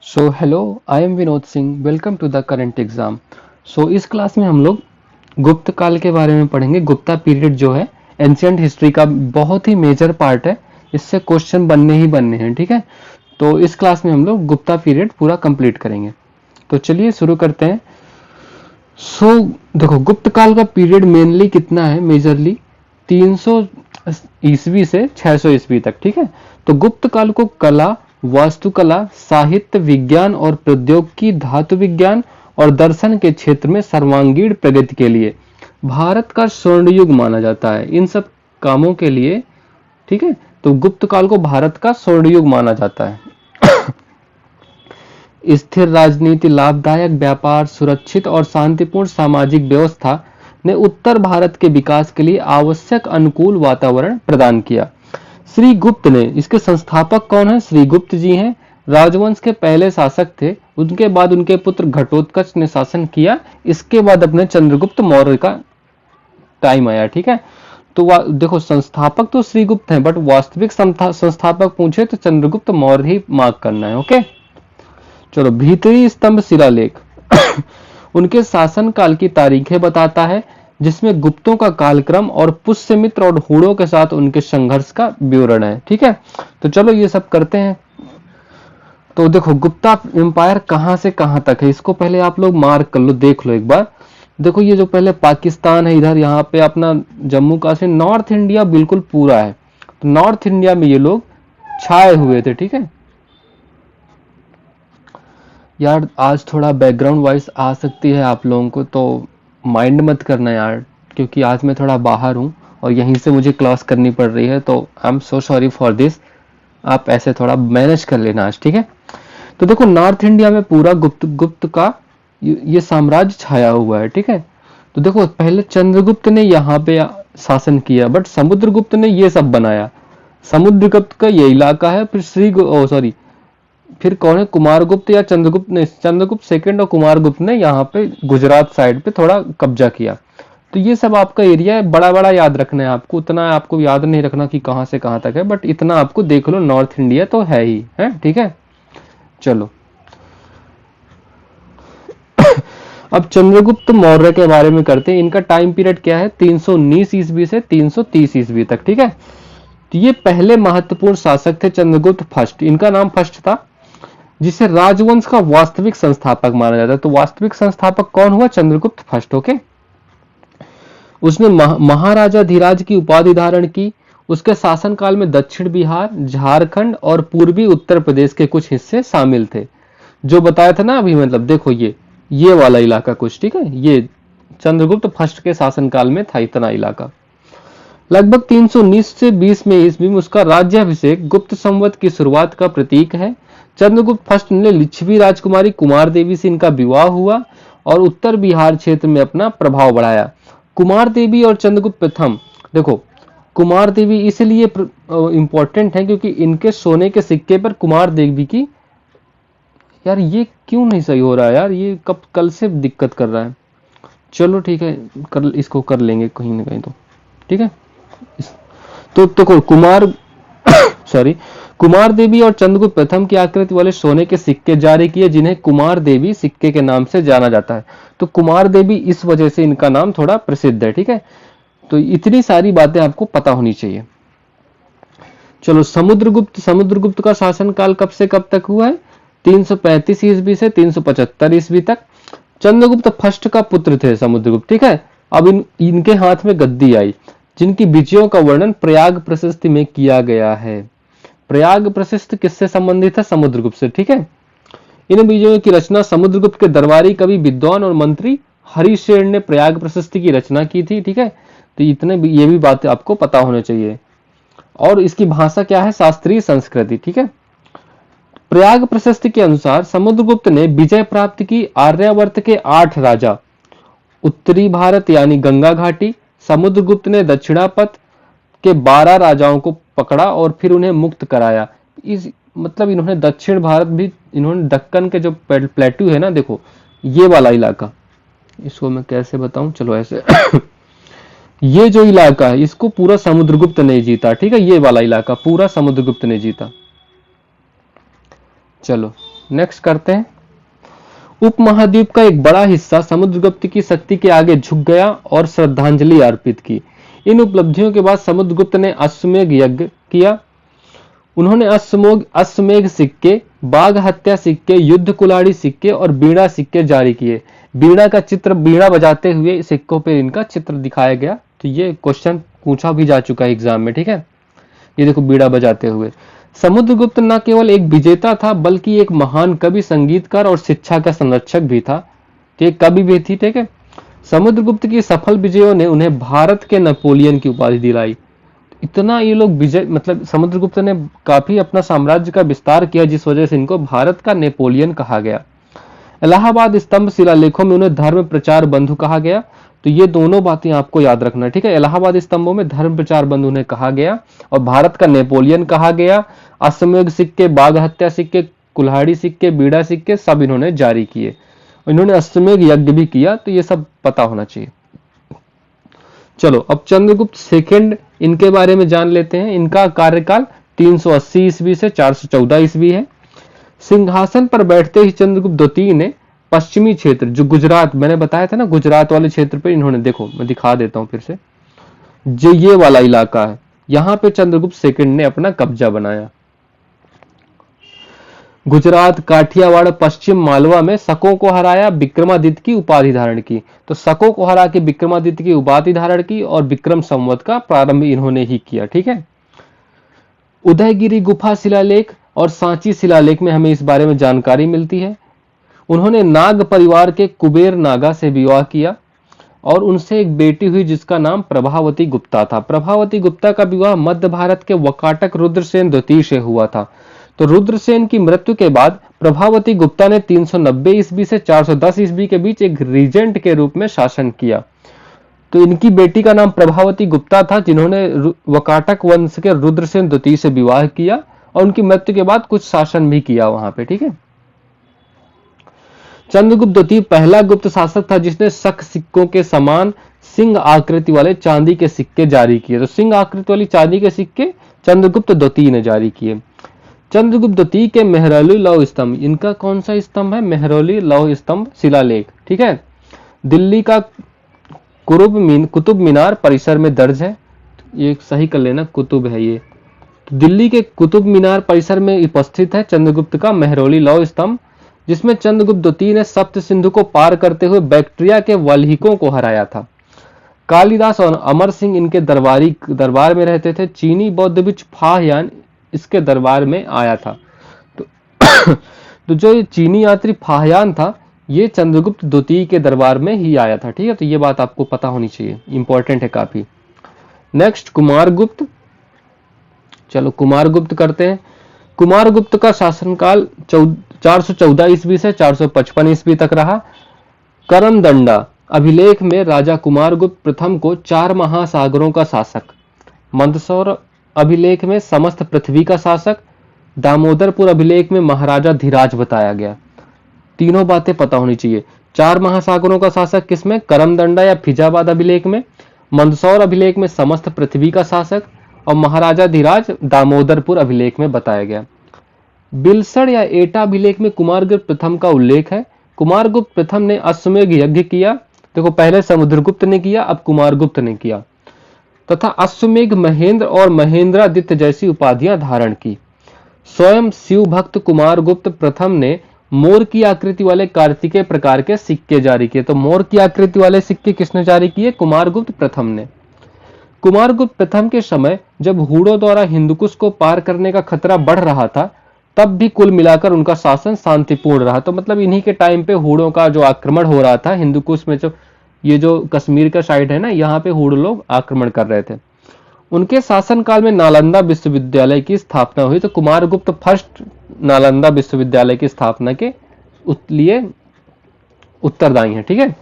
So hello, I am Vinod Singh. Welcome to the current exam. इस class में हम लोग गुप्त काल के बारे में पढ़ेंगे। गुप्ता पीरियड जो है एंशियंट हिस्ट्री का बहुत ही मेजर पार्ट है। इससे क्वेश्चन बनने ही बनने हैं, ठीक है। तो इस क्लास में हम लोग गुप्ता पीरियड पूरा कंप्लीट करेंगे। तो चलिए शुरू करते हैं। सो देखो, गुप्त काल का पीरियड मेनली कितना है, मेजरली 300 ईस्वी से 600 ईस्वी तक, ठीक है। तो गुप्त काल को कला, वास्तुकला, साहित्य, विज्ञान और प्रौद्योगिकी, धातु विज्ञान और दर्शन के क्षेत्र में सर्वांगीण प्रगति के लिए भारत का स्वर्ण युग माना जाता है। इन सब कामों के लिए, ठीक है। तो गुप्त काल को भारत का स्वर्ण युग माना जाता है। स्थिर राजनीति, लाभदायक व्यापार, सुरक्षित और शांतिपूर्ण सामाजिक व्यवस्था ने उत्तर भारत के विकास के लिए आवश्यक अनुकूल वातावरण प्रदान किया। श्री गुप्त ने, इसके संस्थापक कौन है? श्री गुप्त जी हैं। राजवंश के पहले शासक थे। उनके बाद उनके पुत्र घटोत्कच ने शासन किया। इसके बाद अपने चंद्रगुप्त मौर्य का टाइम आया, ठीक है। तो देखो, संस्थापक तो श्री गुप्त हैं, बट वास्तविक संस्थापक पूछे तो चंद्रगुप्त मौर्य ही मार्क करना है। ओके, चलो। भीतरी स्तंभ शिलालेख उनके शासन काल की तारीखें बताता है, जिसमें गुप्तों का कालक्रम और पुष्यमित्र और हूणों के साथ उनके संघर्ष का विवरण है, ठीक है। तो चलो ये सब करते हैं। तो देखो, गुप्ता एम्पायर कहां से कहां तक है, इसको पहले आप लोग मार्क कर लो, देख लो एक बार। देखो, ये जो पहले पाकिस्तान है, इधर यहाँ पे अपना जम्मू कश्मीर, नॉर्थ इंडिया बिल्कुल पूरा है। तो नॉर्थ इंडिया में ये लोग छाए हुए थे, ठीक है। यार आज थोड़ा बैकग्राउंड वॉइस आ सकती है आप लोगों को, तो माइंड मत करना यार, क्योंकि आज मैं थोड़ा बाहर हूँ और यहीं से मुझे क्लास करनी पड़ रही है। तो I am so sorry for this. आप ऐसे थोड़ा मैनेज कर लेना आज, ठीक है। तो देखो, नॉर्थ इंडिया में पूरा गुप्त गुप्त का ये साम्राज्य छाया हुआ है, ठीक है। तो देखो, पहले चंद्रगुप्त ने यहाँ पे शासन किया, बट समुद्रगुप्त ने ये सब बनाया। समुद्रगुप्त का ये इलाका है। फिर सॉरी, फिर कौन है? कुमारगुप्त या चंद्रगुप्त ने, चंद्रगुप्त सेकंड और कुमारगुप्त ने यहाँ पे गुजरात साइड पे थोड़ा कब्जा किया। तो ये सब आपका एरिया है। बड़ा बड़ा याद रखना है आपको, उतना आपको याद नहीं रखना कि कहां से कहां तक है, बट इतना आपको देख लो, नॉर्थ इंडिया तो है ही है, ठीक है। चलो, अब चंद्रगुप्त मौर्य के बारे में करते हैं। इनका टाइम पीरियड क्या है? 319 ईस्वी से 330 ईस्वी तक, ठीक है। तो ये पहले महत्वपूर्ण शासक थे, चंद्रगुप्त फर्स्ट। इनका नाम फर्स्ट था, जिसे राजवंश का वास्तविक संस्थापक माना जाता है। तो वास्तविक संस्थापक कौन हुआ? चंद्रगुप्त फर्स्ट। ओके, उसने महाराजा धीराज की उपाधि धारण की। उसके शासनकाल में दक्षिण बिहार, झारखंड और पूर्वी उत्तर प्रदेश के कुछ हिस्से शामिल थे। जो बताया था ना अभी, मतलब देखो, ये वाला इलाका कुछ, ठीक है। ये चंद्रगुप्त फर्स्ट के शासनकाल में था इतना इलाका। लगभग 319 से 20 में ईस्वी में उसका राज्याभिषेक गुप्त संवत की शुरुआत का प्रतीक है। चंद्रगुप्त फर्स्ट ने लिच्छवी राजकुमारी कुमार देवी से इनका विवाह हुआ और उत्तर बिहार क्षेत्र में अपना प्रभाव बढ़ाया। कुमार देवी और चंद्रगुप्त प्रथम, देखो, कुमार देवी इसलिए इंपॉर्टेंट है क्योंकि इनके सोने के सिक्के पर कुमार देवी की, यार ये क्यों नहीं सही हो रहा है यार, ये कल से दिक्कत कर रहा है। चलो ठीक है, इसको कर लेंगे कहीं ना कहीं, तो ठीक है। तो कुमार सॉरी, कुमार देवी और चंद्रगुप्त प्रथम की आकृति वाले सोने के सिक्के जारी किए, जिन्हें कुमार देवी सिक्के के नाम से जाना जाता है। तो कुमार देवी इस वजह से इनका नाम थोड़ा प्रसिद्ध है, ठीक है। तो इतनी सारी बातें आपको पता होनी चाहिए। चलो, समुद्रगुप्त का शासनकाल कब से कब तक हुआ है? 335 ईस्वी से 375 ईस्वी तक। चंद्रगुप्त फर्स्ट का पुत्र थे समुद्रगुप्त, ठीक है। अब इनके हाथ में गद्दी आई, जिनकी विजयों का वर्णन प्रयाग प्रशस्ति में किया गया है। प्रयाग प्रशस्ति किससे संबंधित है? समुद्रगुप्त से, ठीक है। इन विजयों की रचना समुद्रगुप्त के दरबारी कवि, विद्वान और मंत्री हरिशेन ने प्रयाग प्रशस्ति की रचना की थी, ठीक है। तो इतने भी, ये भी बात आपको पता होना चाहिए। और इसकी भाषा क्या है? शास्त्रीय संस्कृति, ठीक है। प्रयाग प्रशस्ति के अनुसार समुद्रगुप्त ने विजय प्राप्त की आर्यावर्त के 8 राजा, उत्तरी भारत यानी गंगा घाटी, समुद्रगुप्त ने दक्षिणापथ के 12 राजाओं को पकड़ा और फिर उन्हें मुक्त कराया। इस मतलब इन्होंने दक्षिण भारत भी, इन्होंने दक्कन के जो प्लेटू है ना, देखो ये वाला इलाका, इसको मैं कैसे बताऊं, चलो ऐसे ये जो इलाका है इसको पूरा समुद्रगुप्त ने जीता, ठीक है। ये वाला इलाका पूरा समुद्रगुप्त ने जीता। चलो, नेक्स्ट करते हैं। उपमहाद्वीप का एक बड़ा हिस्सा समुद्रगुप्त की शक्ति के आगे झुक गया और श्रद्धांजलि अर्पित की। इन उपलब्धियों के बाद समुद्रगुप्त ने अश्वमेध यज्ञ किया। उन्होंने अश्वमेध सिक्के, बाघ हत्या सिक्के, युद्ध कुल्हाड़ी सिक्के और बीड़ा सिक्के जारी किए। बीड़ा का चित्र, बीड़ा बजाते हुए सिक्कों पर इनका चित्र दिखाया गया। तो ये क्वेश्चन पूछा भी जा चुका है एग्जाम में, ठीक है। ये देखो बीड़ा बजाते हुए। समुद्रगुप्त न केवल एक विजेता था बल्कि एक महान कवि, संगीतकार और शिक्षा का संरक्षक भी था। एक कवि भी थी, ठीक है। समुद्रगुप्त की सफल विजयों ने उन्हें भारत के नेपोलियन की उपाधि दिलाई। इतना ये लोग विजय, मतलब समुद्रगुप्त ने काफी अपना साम्राज्य का विस्तार किया, जिस वजह से इनको भारत का नेपोलियन कहा गया। इलाहाबाद स्तंभ शिलालेखों में उन्हें धर्म प्रचार बंधु कहा गया। तो ये दोनों बातें आपको याद रखना, ठीक है। इलाहाबाद स्तंभों में धर्म प्रचार बंधु उन्हें कहा गया और भारत का नेपोलियन कहा गया। अश्वमेध सिक्के, बाघ हत्या सिक्के, कुल्हाड़ी सिक्के, बीड़ा सिक्के सब इन्होंने जारी किए। इन्होंने अश्वमेध यज्ञ भी किया। तो ये सब पता होना चाहिए। चलो अब चंद्रगुप्त सेकंड, इनके बारे में जान लेते हैं। इनका कार्यकाल 380 ईस्वी से 414 ईस्वी है। सिंहासन पर बैठते ही चंद्रगुप्त द्वितीय ने पश्चिमी क्षेत्र, जो गुजरात, मैंने बताया था ना, गुजरात वाले क्षेत्र पे इन्होंने, देखो मैं दिखा देता हूं फिर से, जो ये वाला इलाका है, यहां पे चंद्रगुप्त सेकंड ने अपना कब्जा बनाया। गुजरात, काठियावाड़, पश्चिम मालवा में शकों को हराया, विक्रमादित्य की उपाधि धारण की। तो शकों को हरा के विक्रमादित्य की उपाधि धारण की और विक्रम संवत का प्रारंभ इन्होंने ही किया, ठीक है। उदयगिरी गुफा शिलालेख और सांची शिलालेख में हमें इस बारे में जानकारी मिलती है। उन्होंने नाग परिवार के कुबेर नागा से विवाह किया और उनसे एक बेटी हुई जिसका नाम प्रभावती गुप्ता था। प्रभावती गुप्ता का विवाह मध्य भारत के वकाटक रुद्रसेन द्वितीय से हुआ था। तो रुद्रसेन की मृत्यु के बाद प्रभावती गुप्ता ने 390 ईस्वी से 410 ईस्वी के बीच एक रीजेंट के रूप में शासन किया। तो इनकी बेटी का नाम प्रभावती गुप्ता था, जिन्होंने वकाटक वंश के रुद्रसेन द्वितीय से विवाह किया और उनकी मृत्यु के बाद कुछ शासन भी किया वहां पे, ठीक है। चंद्रगुप्त द्वितीय पहला गुप्त शासक था जिसने शक सिक्कों के समान सिंह आकृति वाले चांदी के सिक्के जारी किए। तो सिंह आकृति वाली चांदी के सिक्के चंद्रगुप्त द्वितीय ने जारी किए। चंद्रगुप्त द्वितीय के मेहरौली लौह स्तंभ, इनका कौन सा स्तंभ है? मेहरौली लौह स्तंभ शिलालेख, ठीक है। दिल्ली का कुतुब मीनार परिसर में दर्ज है। ये सही कर लेना, कुतुब है ये। तो दिल्ली के कुतुब मीनार परिसर में उपस्थित है चंद्रगुप्त का मेहरौली लौह स्तंभ, जिसमें चंद्रगुप्त द्वितीय ने सप्त सिंधु को पार करते हुए बैक्ट्रिया के वल्हिकों को हराया था। कालिदास और अमर सिंह इनके दरबार में रहते थे। चीनी बौद्ध भिक्षु फाहयान इसके दरबार में आया था। तो जो ये चीनी यात्री फाहयान था, ये चंद्रगुप्त द्वितीय के दरबार में ही आया था, ठीक है। तो ये बात आपको पता होनी चाहिए, इंपॉर्टेंट है काफी। नेक्स्ट कुमारगुप्त। चलो कुमारगुप्त करते हैं। कुमारगुप्त का शासनकाल 414 ईस्वी से 455 ईस्वी तक रहा। करमदंडा अभिलेख में राजा कुमारगुप्त प्रथम को 4 महासागरों का शासक, मंदसौर अभिलेख में समस्त पृथ्वी का शासक, दामोदरपुर अभिलेख में महाराजा धीराज बताया गया। तीनों बातें पता होनी चाहिए। 4 महासागरों का शासक किसमें? करमदंडा या फिजाबाद अभिलेख में, मंदसौर अभिलेख में समस्त पृथ्वी का शासक और महाराजा धीराज दामोदरपुर अभिलेख में बताया गया। बिलसड़ या एटा अभिलेख में कुमारगुप्त प्रथम का उल्लेख है। कुमारगुप्त प्रथम ने अश्वमेध यज्ञ किया। देखो पहले समुद्रगुप्त ने किया, अब कुमारगुप्त ने किया, तथा अश्वमेध महेंद्र और महेंद्रादित्य जैसी उपाधियां धारण की। स्वयं शिव भक्त कुमारगुप्त प्रथम ने मोर की आकृति वाले कार्तिकेय प्रकार के सिक्के जारी किए। तो मोर की आकृति वाले सिक्के किसने जारी किए? कुमारगुप्त प्रथम ने। कुमारगुप्त प्रथम के समय जब हूणों द्वारा हिंदुकुश को पार करने का खतरा बढ़ रहा था, तब भी कुल मिलाकर उनका शासन शांतिपूर्ण रहा। तो मतलब इन्हीं के टाइम पे हूणों का जो आक्रमण हो रहा था हिंदुकुश में, जो ये जो कश्मीर का साइड है ना, यहाँ पे हूण लोग आक्रमण कर रहे थे। उनके शासनकाल में नालंदा विश्वविद्यालय की स्थापना हुई। तो कुमारगुप्त फर्स्ट नालंदा विश्वविद्यालय की स्थापना के लिए उत्तरदायी है, ठीक है।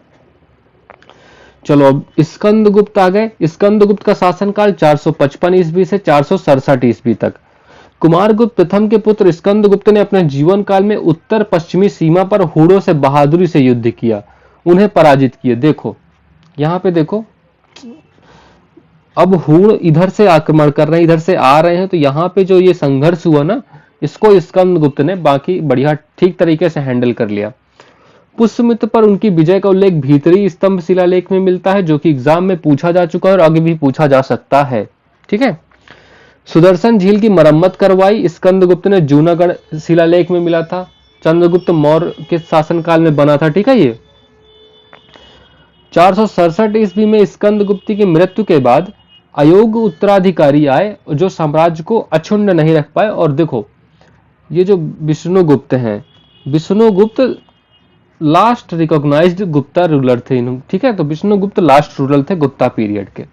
चलो अब स्कंदगुप्त आ गए। स्कंदगुप्त का शासनकाल 455 ईस्वी से 467 ईस्वी तक। कुमारगुप्त प्रथम के पुत्र स्कंदगुप्त ने अपने जीवन काल में उत्तर पश्चिमी सीमा पर हूणों से बहादुरी से युद्ध किया, उन्हें पराजित किए। देखो यहां पे देखो, अब हूण इधर से आक्रमण कर रहे हैं, इधर से आ रहे हैं। तो यहाँ पे जो ये संघर्ष हुआ ना इसको स्कंदगुप्त ने बाकी बढ़िया ठीक तरीके से हैंडल कर लिया। पुष्यमित्र पर उनकी विजय का उल्लेख भीतरी स्तंभ शिलालेख में मिलता है, जो कि एग्जाम में पूछा जा चुका है और आगे भी पूछा जा सकता है। ठीक है। सुदर्शन झील की मरम्मत करवाई स्कंदगुप्त ने, जूनागढ़ शिलालेख में मिला था, चंद्रगुप्त मौर्य के शासनकाल में बना था। ठीक है। ये 467 ईस्वी में स्कंदगुप्त की मृत्यु के बाद अयोग्य उत्तराधिकारी आए जो साम्राज्य को अक्षुण्ण नहीं रख पाए। और देखो ये जो विष्णुगुप्त हैं, Vishnugupta last recognised Gupta ruler थे। ठीक है, तो विष्णुगुप्त लास्ट रूलर थे गुप्ता पीरियड के।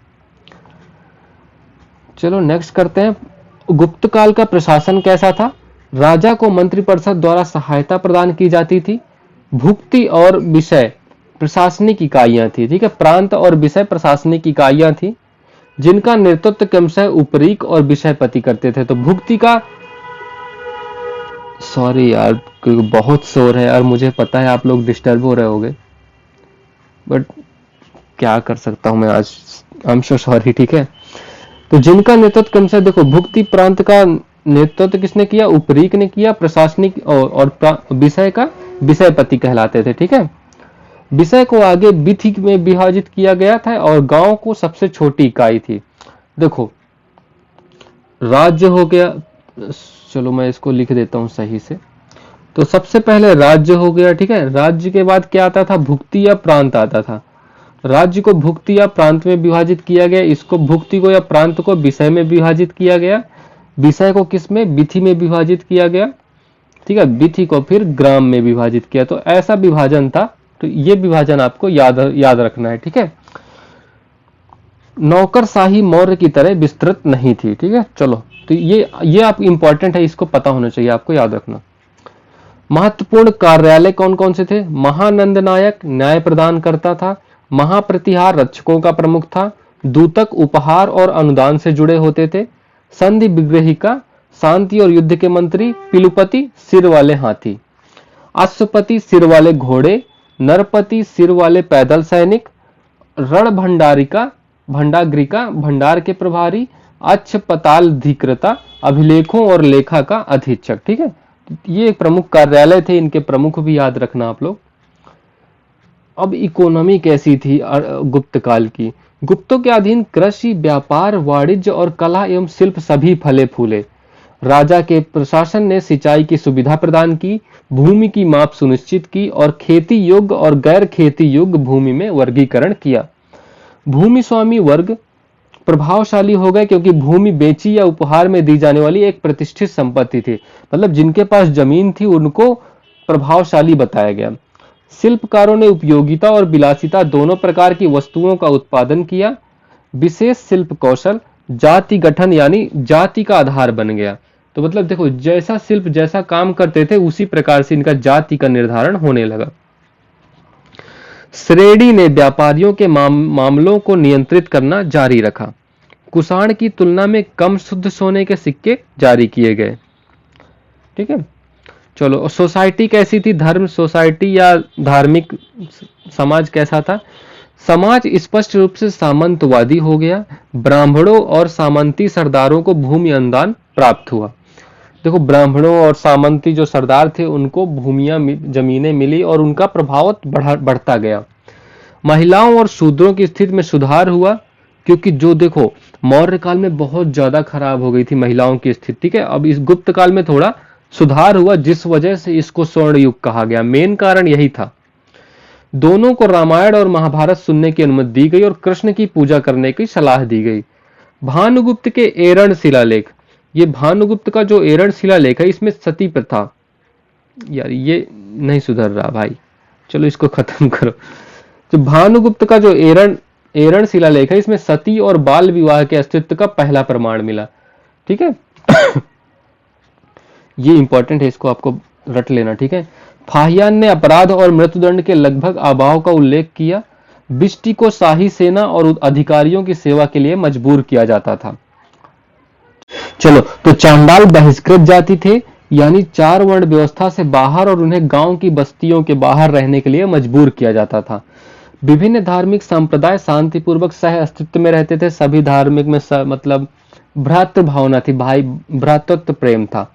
चलो नेक्स्ट करते हैं, गुप्त काल का प्रशासन कैसा था। राजा को मंत्रिपरिषद द्वारा सहायता प्रदान की जाती थी। भुक्ति और विषय प्रशासनिक इकाइयां थी। ठीक है, प्रांत और विषय प्रशासनिक इकाइयां थी जिनका नेतृत्व क्रमशः उपरीक और विषयपति करते थे। तो भुक्ति का, सॉरी यार क्योंकि बहुत शोर है और मुझे पता है आप लोग डिस्टर्ब हो रहे होगे, बट क्या कर सकता हूं मैं आज, आई एम सो सॉरी। ठीक है, तो जिनका नेतृत्व क्रमशः, देखो भुक्ति प्रांत का नेतृत्व किसने किया, उपरीक ने किया। प्रशासनिक और विषय का विषयपति कहलाते थे। ठीक है, विषय को आगे विधि में विभाजित किया गया था और गांव को सबसे छोटी इकाई थी। देखो राज्य हो गया, चलो मैं इसको लिख देता हूं सही से। तो सबसे पहले राज्य हो गया। ठीक है, राज्य के बाद क्या आता था, भुक्ति या प्रांत आता था। राज्य को भुक्ति या प्रांत में विभाजित किया गया, इसको भुक्ति को या प्रांत को विषय में विभाजित किया गया, विषय को किस में, विधि में विभाजित किया गया। ठीक है, विधि को फिर ग्राम में विभाजित किया। तो ऐसा विभाजन था, तो ये विभाजन आपको याद रखना है। ठीक है, नौकरशाही मौर्य की तरह विस्तृत नहीं थी। ठीक है, चलो तो ये आप इंपॉर्टेंट है, इसको पता होना चाहिए, आपको याद रखना। महत्वपूर्ण कार्यालय कौन कौन से थे, महानंद नायक न्याय प्रदान करता था, महाप्रतिहार रक्षकों का प्रमुख था, दूतक उपहार और अनुदान से जुड़े होते थे, संधि विग्रहिका शांति और युद्ध के मंत्री, पिलुपति सिर वाले हाथी, अश्वपति सिर वाले घोड़े, नरपति सिर वाले पैदल सैनिक, रण भंडाग्रिका भंडार के प्रभारी, अच्छपतालाधिकृता अभिलेखों और लेखा का अधीक्षक। ठीक है, ये प्रमुख कार्यालय थे, इनके प्रमुख भी याद रखना आप लोग। अब इकोनॉमी कैसी थी गुप्त काल की। गुप्तों के अधीन कृषि, व्यापार, वाणिज्य और कला एवं शिल्प सभी फले फूले। राजा के प्रशासन ने सिंचाई की सुविधा प्रदान की, भूमि की माप सुनिश्चित की और खेती योग्य और गैर खेती योग्य भूमि में वर्गीकरण किया। भूमि स्वामी वर्ग प्रभावशाली हो गए क्योंकि भूमि बेची या उपहार में दी जाने वाली एक प्रतिष्ठित संपत्ति थी। मतलब जिनके पास जमीन थी उनको प्रभावशाली बताया गया। शिल्पकारों ने उपयोगिता और विलासिता दोनों प्रकार की वस्तुओं का उत्पादन किया। विशेष शिल्प कौशल जाति गठन यानी जाति का आधार बन गया। तो मतलब देखो जैसा शिल्प जैसा काम करते थे उसी प्रकार से इनका जाति का निर्धारण होने लगा। श्रेणी ने व्यापारियों के मामलों को नियंत्रित करना जारी रखा। कुषाण की तुलना में कम शुद्ध सोने के सिक्के जारी किए गए। ठीक है, चलो सोसाइटी कैसी थी, धर्म सोसाइटी या धार्मिक समाज कैसा था। समाज स्पष्ट रूप से सामंतवादी हो गया। ब्राह्मणों और सामंती सरदारों को भूमि अनुदान प्राप्त हुआ। देखो ब्राह्मणों और सामंती जो सरदार थे उनको भूमियां जमीनें मिली और उनका प्रभाव बढ़ता गया। महिलाओं और शूद्रों की स्थिति में सुधार हुआ क्योंकि जो देखो मौर्य काल में बहुत ज्यादा खराब हो गई थी महिलाओं की स्थिति। ठीक है, अब इस गुप्त काल में थोड़ा सुधार हुआ जिस वजह से इसको स्वर्ण युग कहा गया। मेन कारण यही था। दोनों को रामायण और महाभारत सुनने की अनुमति दी गई और कृष्ण की पूजा करने की सलाह दी गई। भानुगुप्त के एरण शिलालेख, ये भानुगुप्त का जो एरण शिलालेख है इसमें सती प्रथा, यार ये नहीं सुधर रहा भाई, चलो इसको खत्म करो। जो भानुगुप्त का जो एरण शिलालेख है इसमें सती और बाल विवाह के अस्तित्व का पहला प्रमाण मिला। ठीक है ये इंपॉर्टेंट है, इसको आपको रट लेना। ठीक है, फाहियान ने अपराध और मृत्युदंड के लगभग अभाव का उल्लेख किया। बिष्टी को शाही सेना और अधिकारियों की सेवा के लिए मजबूर किया जाता था। चलो तो चांडाल बहिष्कृत जाति थे यानी 4 वर्ण व्यवस्था से बाहर और उन्हें गांव की बस्तियों के बाहर रहने के लिए मजबूर किया जाता था। विभिन्न धार्मिक संप्रदाय शांतिपूर्वक सह अस्तित्व में रहते थे। सभी धार्मिक में मतलब भ्रातृ भावना थी, भाई भ्रातृत्व प्रेम था।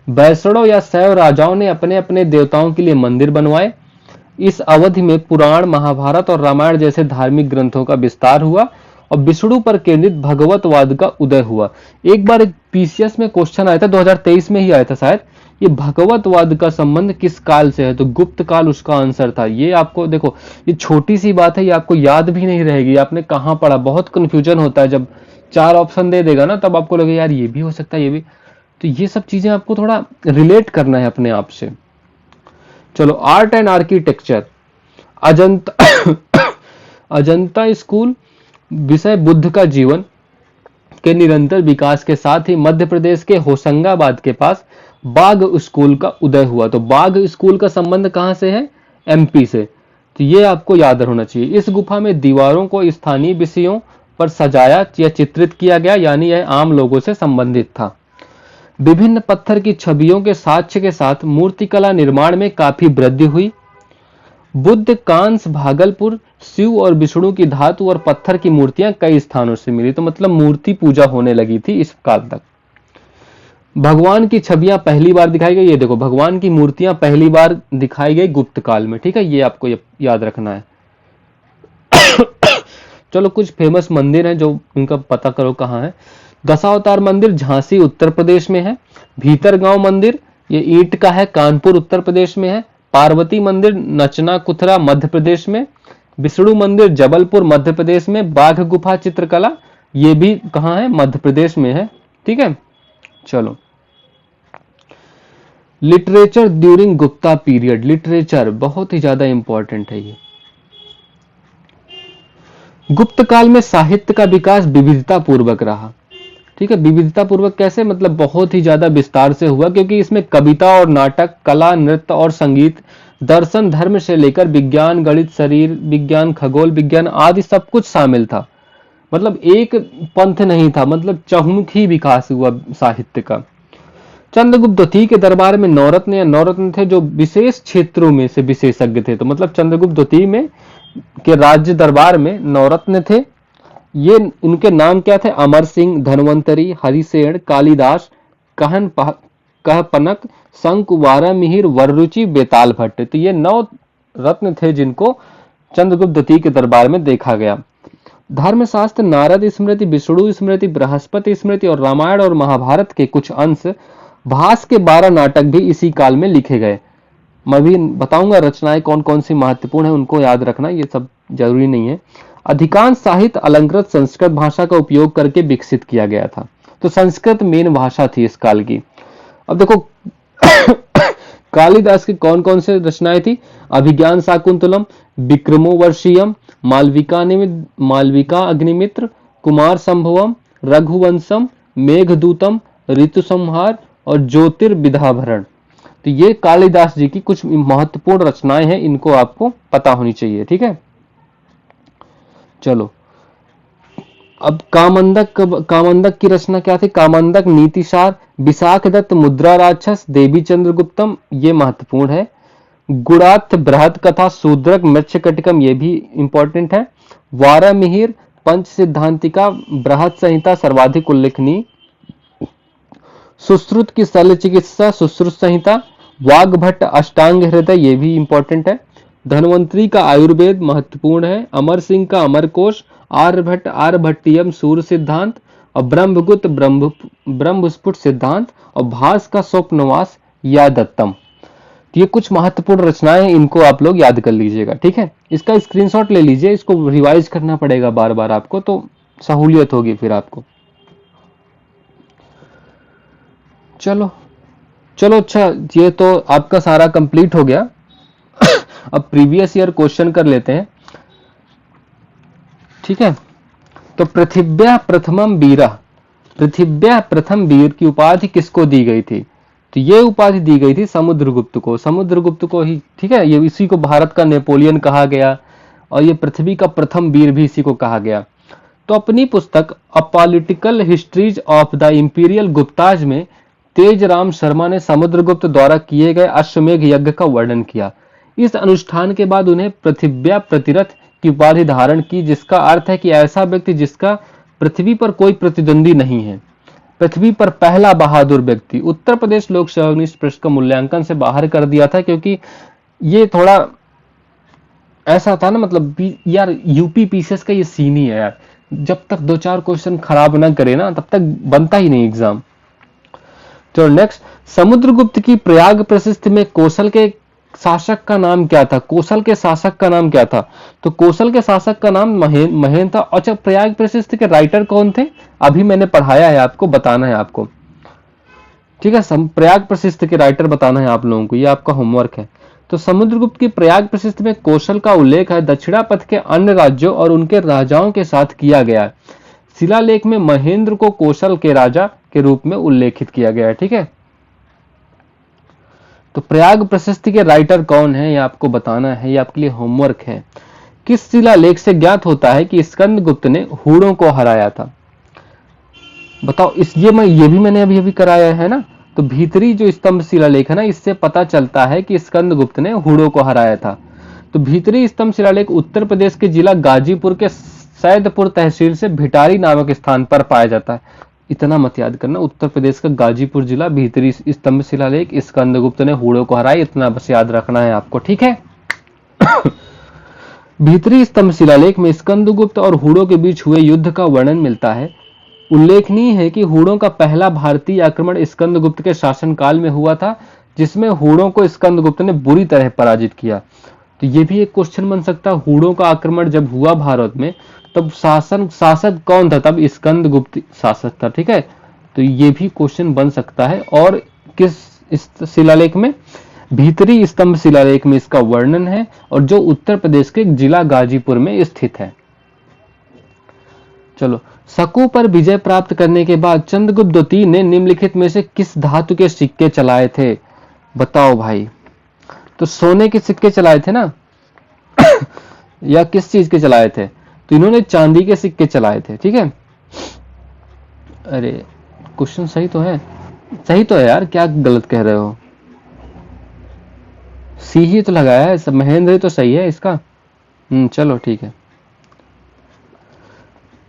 बैसड़ों या शैव राजाओं ने अपने अपने देवताओं के लिए मंदिर बनवाए। इस अवधि में पुराण, महाभारत और रामायण जैसे धार्मिक ग्रंथों का विस्तार हुआ और विष्णु पर केंद्रित भगवतवाद का उदय हुआ। एक बार एक पीसीएस में क्वेश्चन आया था, 2023 में ही आया था शायद, ये भगवतवाद का संबंध किस काल से है, तो गुप्त काल उसका आंसर था। ये आपको देखो, ये छोटी सी बात है, ये आपको याद भी नहीं रहेगी, आपने कहाँ पढ़ा। बहुत कंफ्यूजन होता है जब 4 ऑप्शन दे देगा ना, तब आपको लगे यार ये भी हो सकता है, ये भी। तो ये सब चीजें आपको थोड़ा रिलेट करना है अपने आप से। चलो, art and architecture, Ajanta Ajanta school, विषय बुद्ध का जीवन के निरंतर विकास के साथ ही मध्य प्रदेश के होशंगाबाद के पास बाघ स्कूल का उदय हुआ। तो बाघ स्कूल का संबंध कहां से है, एमपी से। तो ये आपको याद होना चाहिए। इस गुफा में दीवारों को स्थानीय विषयों पर सजाया या चित्रित किया गया, यानी यह आम लोगों से संबंधित था। विभिन्न पत्थर की छवियों के साक्ष्य के साथ मूर्तिकला निर्माण में काफी वृद्धि हुई। बुद्ध कांस, भागलपुर, शिव और विष्णु की धातु और पत्थर की मूर्तियां कई स्थानों से मिली। तो मतलब मूर्ति पूजा होने लगी थी इस काल तक। भगवान की छवियां पहली बार दिखाई गई, ये देखो भगवान की मूर्तियां पहली बार दिखाई गई गुप्त काल में, ठीक है, ये आपको याद रखना है। चलो, कुछ फेमस मंदिर हैं जो उनका पता करो कहाँ है। दशावतार मंदिर झांसी उत्तर प्रदेश में है। भीतरगांव मंदिर, ये ईंट का है, कानपुर उत्तर प्रदेश में है। पार्वती मंदिर नचना कुथरा मध्य प्रदेश में। विष्णु मंदिर जबलपुर मध्य प्रदेश में। बाघ गुफा चित्रकला, ये भी कहाँ है, मध्य प्रदेश में है, ठीक है। चलो, literature during Gupta period, literature बहुत ही ज्यादा इंपॉर्टेंट है ये। गुप्त काल में साहित्य का विकास विविधता पूर्वक रहा, ठीक है। विविधता पूर्वक कैसे, मतलब बहुत ही ज्यादा विस्तार से हुआ, क्योंकि इसमें कविता और नाटक, कला, नृत्य और संगीत, दर्शन, धर्म से लेकर विज्ञान, गणित, शरीर विज्ञान, खगोल विज्ञान आदि सब कुछ शामिल था। मतलब एक पंथ नहीं था, मतलब चहुमुखी विकास हुआ साहित्य का। चंद्रगुप्त द्वितीय के दरबार में नौरत्न या नौरत्न थे जो विशेष क्षेत्रों में से विशेषज्ञ थे। तो मतलब चंद्रगुप्त द्वितीय में के राज्य दरबार में नौरत्न थे। ये उनके नाम क्या थे, अमर सिंह, धनवंतरी, हरिसेन, कालिदास, कहपनक, शंक, वारामिहिर, वररुचि, बेताल भट्ट। तो ये 9 रत्न थे जिनको चंद्रगुप्त द्वितीय के दरबार में देखा गया। धर्मशास्त्र, नारद स्मृति, विष्णु स्मृति, बृहस्पति स्मृति और रामायण और महाभारत के कुछ अंश, भास के 12 नाटक भी इसी काल में लिखे गए। मैं भी बताऊंगा रचनाएं कौन कौन सी महत्वपूर्ण है, उनको याद रखना, ये सब जरूरी नहीं है। अधिकांश साहित्य अलंकृत संस्कृत भाषा का उपयोग करके विकसित किया गया था। तो संस्कृत मेन भाषा थी इस काल की। अब देखो कालिदास की कौन कौन से रचनाएं थी, अभिज्ञान शाकुंतलम, विक्रमोर्वशीयम, मालविका अग्निमित्र, कुमार संभवम, रघुवंशम, मेघदूतम, ऋतु संहार और ज्योतिर्विधाभरण। तो ये कालिदास जी की कुछ महत्वपूर्ण रचनाएं हैं, इनको आपको पता होनी चाहिए, ठीक है। चलो, अब कामंदक की रचना क्या थी, कामंदक, नीतिसार, विशाख दत्त, मुद्रा राक्षस, देवी चंद्रगुप्तम, ये महत्वपूर्ण है। गुणार्थ, बृहद कथा, शूद्रक, मृच्छकटिकम, ये भी इंपॉर्टेंट है। वारामिहिर, पंच सिद्धांतिका, बृहद संहिता सर्वाधिक उल्लेखनीय। सुश्रुत की शल्य चिकित्सा, सुश्रुत संहिता। वाग्भट्ट, अष्टांग हृदय, ये भी इंपॉर्टेंट है। धनवंतरी का आयुर्वेद महत्वपूर्ण है। अमर सिंह का अमरकोश, आर्यभट्ट आर्यभट्टियम सूर्य सिद्धांत और ब्रह्मगुप्त ब्रह्मस्फुट सिद्धांत और भास का स्वप्नवास या दत्तम। ये कुछ महत्वपूर्ण रचनाएं हैं, इनको आप लोग याद कर लीजिएगा, ठीक है। इसका स्क्रीनशॉट ले लीजिए, इसको रिवाइज करना पड़ेगा बार बार आपको, तो सहूलियत होगी फिर आपको। चलो, अच्छा, ये तो आपका सारा कंप्लीट हो गया। अब प्रीवियस ईयर क्वेश्चन कर लेते हैं, ठीक है। तो पृथिव्या प्रथमम वीरा, पृथिव्या प्रथम वीर की उपाधि किसको दी गई थी, तो ये उपाधि दी गई थी समुद्रगुप्त को, समुद्रगुप्त को ही, ठीक है। ये इसी को भारत का नेपोलियन कहा गया और ये पृथ्वी का प्रथम वीर भी इसी को कहा गया। तो अपनी पुस्तक a political histories of the imperial Gupta's में तेजराम शर्मा ने समुद्रगुप्त द्वारा किए गए अश्वमेघ यज्ञ का वर्णन किया। इस अनुष्ठान के बाद उन्हें पृथिव्या प्रतिरथ की उपाधि धारण की, जिसका अर्थ है कि ऐसा व्यक्ति जिसका पृथ्वी पर कोई प्रतिद्वंदी नहीं है। पृथ्वी पर पहला बहादुर व्यक्ति। उत्तर प्रदेश लोक सेवा इस प्रश्न का मूल्यांकन से बाहर कर दिया था, क्योंकि ये थोड़ा ऐसा था ना, मतलब यार यूपी पीसीएस का ये सीन ही है यार, जब तक 2-4 क्वेश्चन खराब ना करे ना तब तक बनता ही नहीं एग्जाम। तो नेक्स्ट, समुद्रगुप्त की प्रयाग प्रशस्ति में कौशल के शासक का नाम क्या था? कौशल के शासक का नाम क्या था? तो कौशल के शासक का नाम महेन था। अच्छा, प्रयाग प्रशस्ति के राइटर कौन थे? अभी मैंने पढ़ाया है आपको, बताना है आपको, ठीक है। प्रयाग प्रशस्ति के राइटर बताना है आप लोगों को, ये आपका होमवर्क है। तो समुद्रगुप्त की प्रयाग प्रशस्ति में कौशल का उल्लेख है दक्षिणापथ के अन्य राज्यों और उनके राजाओं के साथ किया गया है। शिलालेख में महेंद्र को कौशल के राजा के रूप में उल्लेखित किया गया है, ठीक है। तो प्रयाग प्रशस्ति के राइटर कौन है, ये आपको बताना है, ये आपके लिए होमवर्क है। किस शिलालेख से ज्ञात होता है कि स्कंदगुप्त ने हूणों को हराया था? बताओ। ये भी मैंने अभी अभी कराया है ना। तो भीतरी जो स्तंभ शिलालेख है ना, इससे पता चलता है कि स्कंदगुप्त ने हूणों को हराया था। तो भीतरी स्तंभ शिलालेख उत्तर प्रदेश के जिला गाजीपुर के सैदपुर तहसील से भिटारी नामक स्थान पर पाया जाता है। इतना मत याद करना, उत्तर प्रदेश का गाजीपुर जिला, भीतरी स्तंभ शिलालेख, स्कंदगुप्त ने हूणों को हराया, इतना बस याद रखना है आपको, ठीक है। भीतरी स्तंभ शिलालेख में स्कंदगुप्त और हूणों के बीच हुए युद्ध का वर्णन मिलता है। उल्लेखनीय है कि हूणों का पहला भारतीय आक्रमण स्कंदगुप्त के शासनकाल में हुआ था, जिसमें हूणों को स्कंदगुप्त ने बुरी तरह पराजित किया। तो ये भी एक क्वेश्चन बन सकता है, हूणों का आक्रमण जब हुआ भारत में तब शासक कौन था? तब स्कंदगुप्त शासक था, ठीक है। तो ये भी क्वेश्चन बन सकता है। और किस इस शिलालेख में? भीतरी स्तंभ शिलालेख में इसका वर्णन है, और जो उत्तर प्रदेश के जिला गाजीपुर में स्थित है। चलो, शकु पर विजय प्राप्त करने के बाद चंद्रगुप्त द्वितीय ने निम्नलिखित में से किस धातु के सिक्के चलाए थे? बताओ भाई। तो सोने के सिक्के चलाए थे ना या किस चीज के चलाए थे? तो इन्होंने चांदी के सिक्के चलाए थे, ठीक है। अरे क्वेश्चन सही तो है, सही तो है यार, क्या गलत कह रहे हो? सी ही तो लगाया है, सब महेंद्र तो सही है इसका। चलो ठीक है,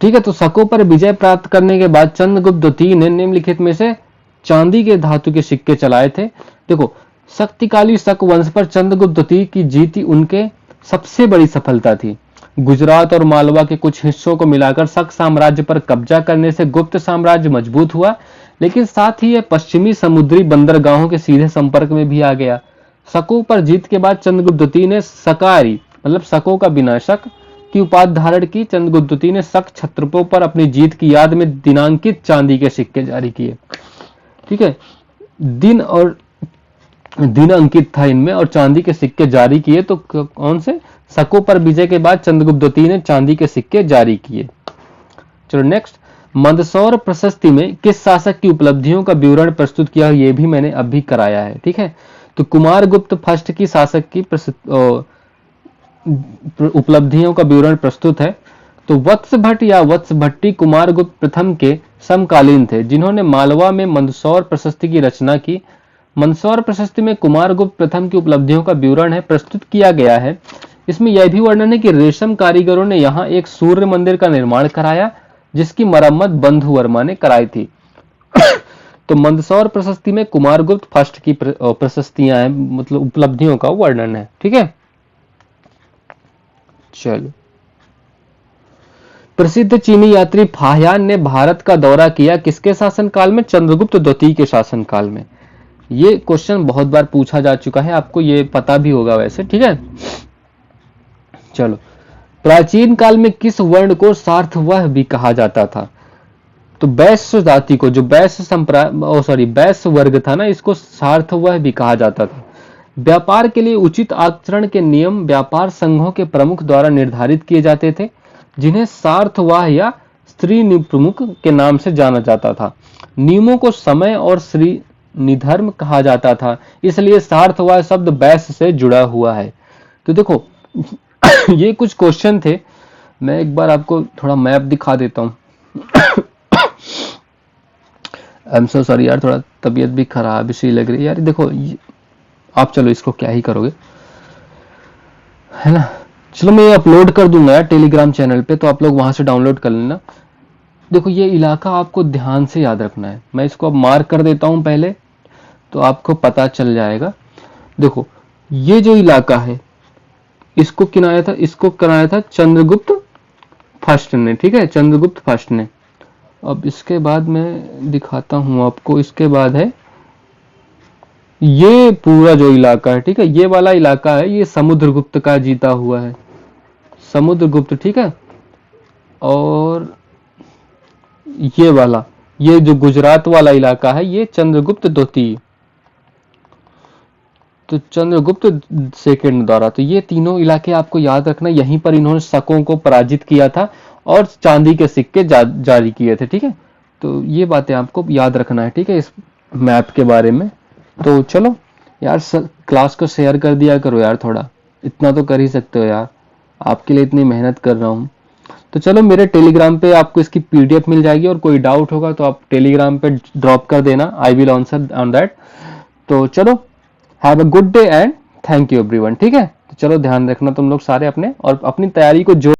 ठीक है। तो शकों पर विजय प्राप्त करने के बाद चंद्रगुप्त द्वितीय ने निम्नलिखित में से चांदी के धातु के सिक्के चलाए थे। देखो, शक्तिशाली शक वंश पर चंद्रगुप्त द्वितीय की जीत उनके सबसे बड़ी सफलता थी। गुजरात और मालवा के कुछ हिस्सों को मिलाकर शक साम्राज्य पर कब्जा करने से गुप्त साम्राज्य मजबूत हुआ, लेकिन साथ ही यह पश्चिमी समुद्री बंदरगाहों के सीधे संपर्क में भी आ गया। शकों पर जीत के बाद चंद्रगुप्त द्वितीय ने शकारी मतलब शकों का विनाशक की उपाधि धारण की। चंद्रगुप्त द्वितीय ने शक क्षत्रपों पर अपनी जीत की याद में दिनांकित चांदी के सिक्के जारी किए, ठीक है। दिन अंकित था इनमें और चांदी के सिक्के जारी किए। तो कौन से? शकों पर विजय के बाद चंद्रगुप्त द्वितीय ने चांदी के सिक्के जारी किए। चलो नेक्स्ट, मंदसौर प्रशस्ति में किस शासक की उपलब्धियों का विवरण प्रस्तुत किया? ये भी मैंने अभी कराया है, ठीक है। तो कुमारगुप्त फर्स्ट की शासक की उपलब्धियों का विवरण प्रस्तुत है। तो वत्स भट्ट या वत्स भट्टी कुमारगुप्त प्रथम के समकालीन थे, जिन्होंने मालवा में मंदसौर प्रशस्ति की रचना की। मंदसौर प्रशस्ति में कुमारगुप्त प्रथम की उपलब्धियों का विवरण है प्रस्तुत किया गया है। इसमें यह भी वर्णन है कि रेशम कारीगरों ने यहाँ एक सूर्य मंदिर का निर्माण कराया, जिसकी मरम्मत बंधु वर्मा ने कराई थी। तो मंदसौर प्रशस्ति में कुमारगुप्त फर्स्ट की प्रशस्तियां हैं, मतलब उपलब्धियों का वर्णन है, ठीक है। चलो, प्रसिद्ध चीनी यात्री फाहियान ने भारत का दौरा किया किसके शासनकाल में? चंद्रगुप्त द्वितीय के शासनकाल में। ये क्वेश्चन बहुत बार पूछा जा चुका है, आपको ये पता भी होगा वैसे, ठीक है। चलो, प्राचीन काल में किस वर्ण को सार्थवह भी कहा जाता था? तो वैश्य जाति को, जो वैश्य वर्ग था ना, इसको सार्थवह भी कहा जाता था। व्यापार के लिए उचित आचरण के नियम व्यापार संघों के प्रमुख द्वारा निर्धारित किए जाते थे, जिन्हें सार्थवाह या स्त्री प्रमुख के नाम से जाना जाता था। नियमों को समय और श्री निधर्म कहा जाता था, इसलिए सार्थवाह शब्द वैश्य से जुड़ा हुआ है। तो देखो ये कुछ क्वेश्चन थे, मैं एक बार आपको थोड़ा मैप दिखा देता हूं। आई एम सो सॉरी यार, थोड़ा तबीयत भी खराब सी लग रही है यार। देखो आप, चलो इसको क्या ही करोगे, है ना। चलो मैं ये अपलोड कर दूंगा यार टेलीग्राम चैनल पे, तो आप लोग वहां से डाउनलोड कर लेना। देखो ये इलाका आपको ध्यान से याद रखना है, मैं इसको अब मार्क कर देता हूं पहले, तो आपको पता चल जाएगा। देखो ये जो इलाका है इसको कराया था चंद्रगुप्त फर्स्ट ने, ठीक है, चंद्रगुप्त फर्स्ट ने। अब इसके बाद मैं दिखाता हूं आपको, इसके बाद है ये पूरा जो इलाका है, ठीक है, ये वाला इलाका है, ये समुद्रगुप्त का जीता हुआ है, समुद्रगुप्त, ठीक है। और ये वाला, ये जो गुजरात वाला इलाका है, ये चंद्रगुप्त द्वितीय, तो चंद्रगुप्त सेकंड द्वारा। तो ये तीनों इलाके आपको याद रखना, यहीं पर इन्होंने शकों को पराजित किया था और चांदी के सिक्के जारी किए थे, ठीक है। तो ये बातें आपको याद रखना है, ठीक है, इस मैप के बारे में। तो चलो यार, क्लास को शेयर कर दिया करो यार, थोड़ा इतना तो कर ही सकते हो यार, आपके लिए इतनी मेहनत कर रहा हूँ। तो चलो मेरे टेलीग्राम पे आपको इसकी पीडीएफ मिल जाएगी, और कोई डाउट होगा तो आप टेलीग्राम पे ड्रॉप कर देना, I will answer on that. तो चलो, have a good day and thank you everyone, ठीक है। तो चलो ध्यान रखना तुम लोग सारे अपने, और अपनी तैयारी को जो